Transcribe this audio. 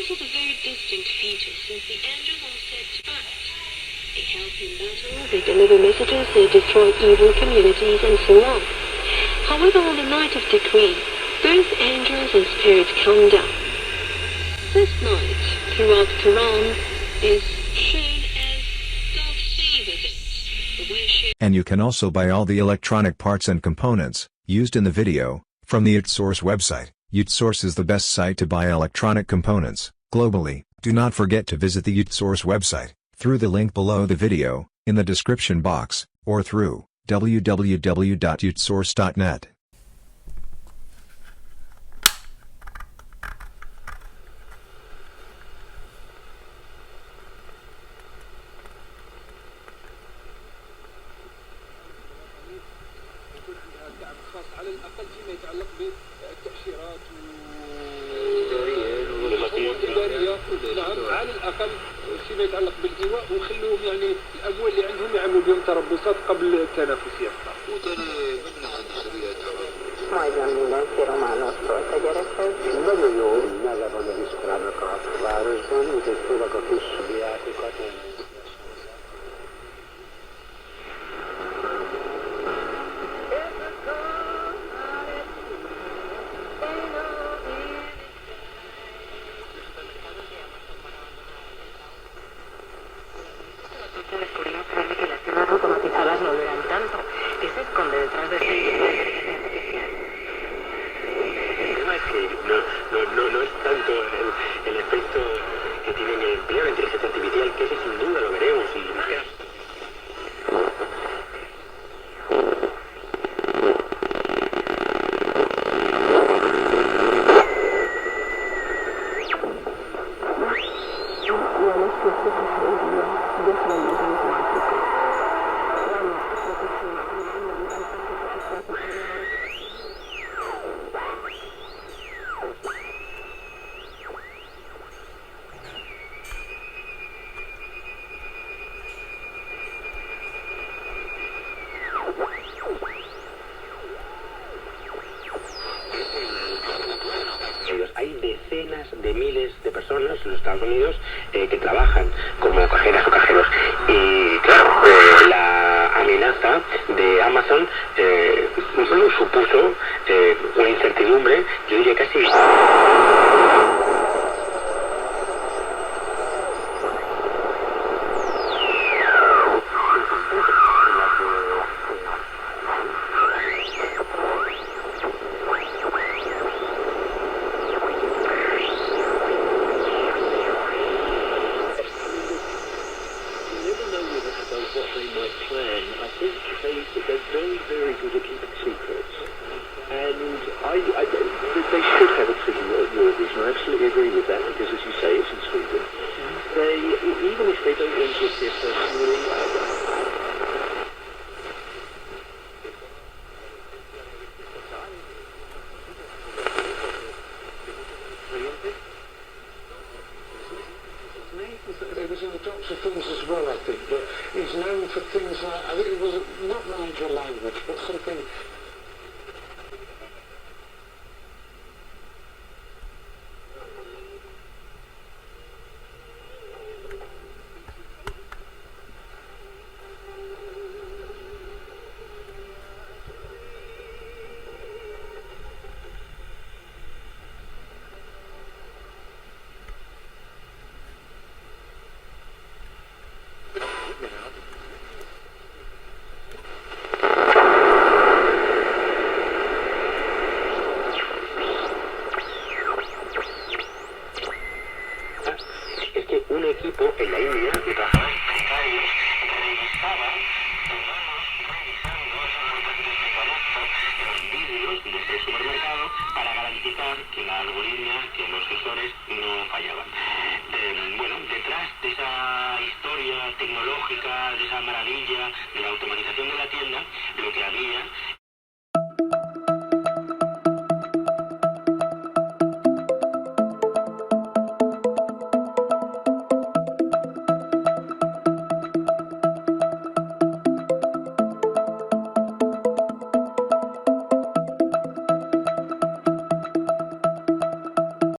This is a very distinct feature since the angels are said to act. They help in battle, they deliver messages, they destroy evil communities, and so on. However, on the night of decree, both angels and spirits come down. This night, throughout the Quran, is shown as God favors it. The worship. And you can also buy all the electronic parts and components used in the video from the UTSource website. UTSource is the best site to buy electronic components globally. Do not forget to visit the UTSource website through the link below the video, in the description box, or through www.utsource.net. على الأقل فيما يتعلق بالتأشيرات التجارية والمواصفات الاستثماريه نعم على الاقل فيما يتعلق بالايواء، وخلوهم يعني الاموال اللي عندهم يعملوا بهم تربصات قبل التنافس يبقى. Muy bien, mira, quiero manos protegerse. ماذا بنا بيشكر على قاعة بارزون وتكتبك في الشبيات وكتن. Descubrimos que las tiendas automatizadas no duran tanto. ¿Qué se esconde detrás de Es que no es tanto el efecto que tiene en el empleo la inteligencia artificial, que ese sin duda lo veremos y nos queda. Hay decenas de miles de personas en los Estados Unidos que trabajan como cajeras o cajeros. Y claro, la amenaza de Amazon solo supuso una incertidumbre, yo diría casi... They should have a treaty of Eurovision. I absolutely agree with that because, as you say, it's in Sweden. Even if they don't want to appear personally, it was in the Doctor films as well, I think, but he's known for things like, I think it was not Nigel language, but sort of thing. Es que un equipo en la India que trabajaba revisaba los vídeos de ese supermercado para garantizar que la algoritmia, que los sensores no fallaban. Bueno, detrás de esa historia tecnológica, de esa maravilla de la automatización de la tienda, lo que había